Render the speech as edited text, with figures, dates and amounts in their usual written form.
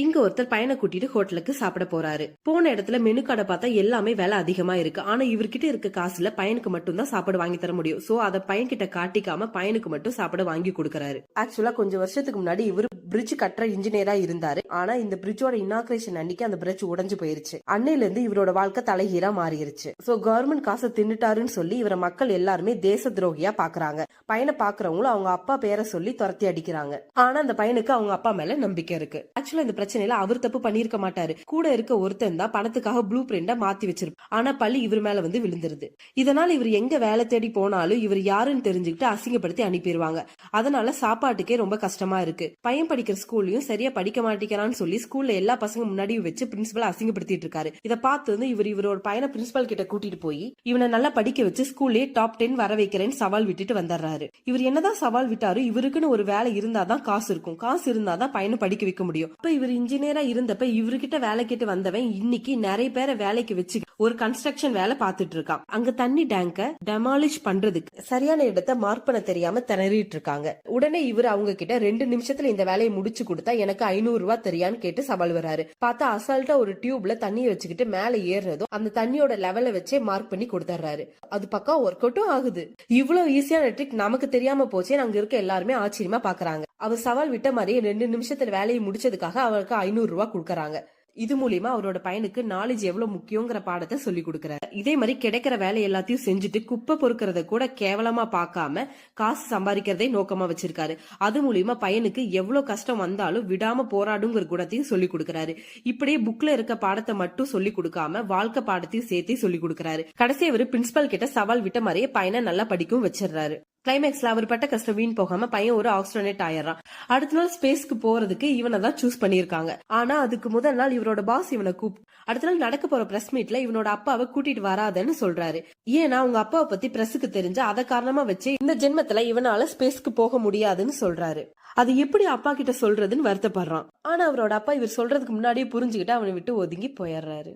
இங்க ஒருத்தர் பையனை கூட்டிட்டு ஹோட்டலுக்கு சாப்பிட போறாரு. போன இடத்துல மெனு கடை பார்த்தா எல்லாமே விலை அதிகமா இருக்கு. ஆனா இவர்கிட்ட இருக்க காசுல பையனுக்கு மட்டும் தான் சாப்பாடு வாங்கி தர முடியும். சோ அத பையன் கிட்ட காட்டிக்காம பையனுக்கு மட்டும் சாப்பாடு வாங்கி கொடுக்கறாரு. ஆக்சுவலா கொஞ்சம் வருஷத்துக்கு முன்னாடி இவர் பிரிட்ஜ் கட்டுற இன்ஜினியரா இருந்தாரு. ஆனா இந்த பிரிட்ஜோட இனாகிரேஷன் அன்னைக்கு அந்த பிரிட்ஜ் உடைஞ்சு போயிருச்சு. அன்னையில இருந்து இவரோட வாழ்க்கை தலைகீரா மாறிடுச்சு. சோ கவர்மெண்ட் காசை தின்னுட்டாருன்னு சொல்லி இவர மக்கள் எல்லாருமே தேச துரோகியா பாக்குறாங்க. பையனை பாக்குறவங்களும் அவங்க அப்பா பேரை சொல்லி துரத்தி அடிக்கிறாங்க. ஆனா அந்த பையனுக்கு அவங்க அப்பா மேல நம்பிக்கை இருக்கு. ஆக்சுவலா இந்த பிரச்சனையில அவர் தப்பு பண்ணிருக்க மாட்டாரு. கூட இருக்க ஒருத்தன் தான் பணத்துக்காக ப்ளூ பிரிண்ட மாத்தி வச்சிருப்பாரு. ஆனா பள்ளி இவர் மேல வந்து விழுந்துருது. இதனால இவர் எங்க வேலை தேடி போனாலும் இவர் யாருன்னு தெரிஞ்சுக்கிட்டு அசிங்கப்படுத்தி அனுப்பிடுவாங்க. அதனால சாப்பாட்டுக்கே ரொம்ப கஷ்டமா இருக்கு. பையன் படிக்கிற ஸ்கூல்லயும் சரியா படிக்க மாட்டேங்கிறான்னு சொல்லி ஸ்கூல்ல எல்லா பசங்க முன்னாடியும் வச்சு பிரின்சிபல் அசிங்கப்படுத்திட்டு இருக்காரு. இதை பார்த்து வந்து இவரோட பையனை பிரின்சிபல் கிட்ட கூட்டிட்டு போய் இவனை நல்லா படிக்க வச்சு ஸ்கூல்லே டாப் 10 வர வைக்கிறேன்னு சவால் விட்டுட்டு வந்துடுறாரு. இவர் என்னதான் சவால் விட்டாரு, இவருக்குன்னு ஒரு வேலை இருந்தாதான் காசு இருக்கும். காசு இருந்தாதான் பையனை படிக்க வைக்க முடியும். அப்ப இவர் இன்ஜினியரா இருந்தப்ப இவர்கிட்ட வேலை கேட்டு வந்தவன் இன்னைக்கு நிறைய பேரை வேலைக்கு வச்சு ஒரு கன்ஸ்ட்ரக்ஷன் வேலை பார்த்துட்டு இருக்கான். அங்க தண்ணி டேங்க டெமாலிஷ் பண்றதுக்கு சரியான இடத்தை மார்க் பண்ண தெரியாம திணறிட்டு இருக்காங்க. உடனே இவர் அவங்க கிட்ட 2 நிமிஷத்துல இந்த வேலையை முடிச்சு கொடுத்தா எனக்கு 500 ரூபாய் தெரியான்னு கேட்டு சவால் வராரு. பார்த்தா அசால்ட்டா ஒரு டியூப்ல தண்ணியை வச்சுக்கிட்டு மேல ஏறுறதும் அந்த தண்ணியோட லெவலை வச்சே மார்க் பண்ணி கொடுத்துறாரு. அது பக்கம் ஒர்க் அவுட்டும் ஆகுது. இவ்வளவு ஈஸியான ட்ரிக் நமக்கு தெரியாம போச்சே அங்க இருக்க எல்லாருமே ஆச்சரியமா பாக்குறாங்க. அவர் சவால் விட்ட மாதிரியே 2 நிமிஷத்துல வேலையை முடிச்சதுக்காக அவருக்கு 500 ரூபாய் கொடுக்கறாங்க. இது மூலியமா அவரோட பையனுக்கு நாலேஜ் எவ்வளவு முக்கியங்கிற பாடத்தை சொல்லி கொடுக்கறாரு. இதே மாதிரி கிடைக்கிற வேலை எல்லாத்தையும் செஞ்சுட்டு குப்பை பொறுக்கிறத கூட கேவலமா பார்க்காம காசு சம்பாதிக்கிறதே நோக்கமா வச்சிருக்காரு. அது மூலியமா பையனுக்கு எவ்வளவு கஷ்டம் வந்தாலும் விடாம போராடுங்கிற குணத்தையும் சொல்லி கொடுக்கறாரு. இப்படியே புக்ல இருக்க பாடத்தை மட்டும் சொல்லி கொடுக்காம வாழ்க்கை பாடத்தையும் சேர்த்து சொல்லி கொடுக்கறாரு. கடைசி அவர் பிரின்சிபல் கிட்ட சவால் விட்ட மாதிரியே பையனை நல்லா படிக்கவும் வச்சிடறாரு. கிளைமேக்ஸ்ல அவர் பட்ட கஷ்டம் வீண் போகாம பையன் ஒரு ஆஸ்ட்ரோனட் ஆயிடுறான். அடுத்த நாள் ஸ்பேஸ்க்கு போறதுக்கு இவனை தான் சூஸ் பண்ணிருக்காங்க. ஆனா அதுக்கு முதல் நாள் இவரோட பாஸ் இவனை அடுத்த நாள் நடக்க போற பிரஸ் மீட்ல இவனோட அப்பாவை கூட்டிட்டு வராதன்னு சொல்றாரு. ஏன்னா அவங்க அப்பாவை பத்தி பிரஸுக்கு தெரிஞ்சு அதை காரணமா வச்சு இந்த ஜென்மத்துல இவனால ஸ்பேஸ்க்கு போக முடியாதுன்னு சொல்றாரு. அது எப்படி அப்பா கிட்ட சொல்றதுன்னு வருத்தப்படுறான். ஆனா அவரோட அப்பா இவர் சொல்றதுக்கு முன்னாடியே புரிஞ்சுக்கிட்டு அவனை விட்டு ஒதுங்கி போயிடுறாரு.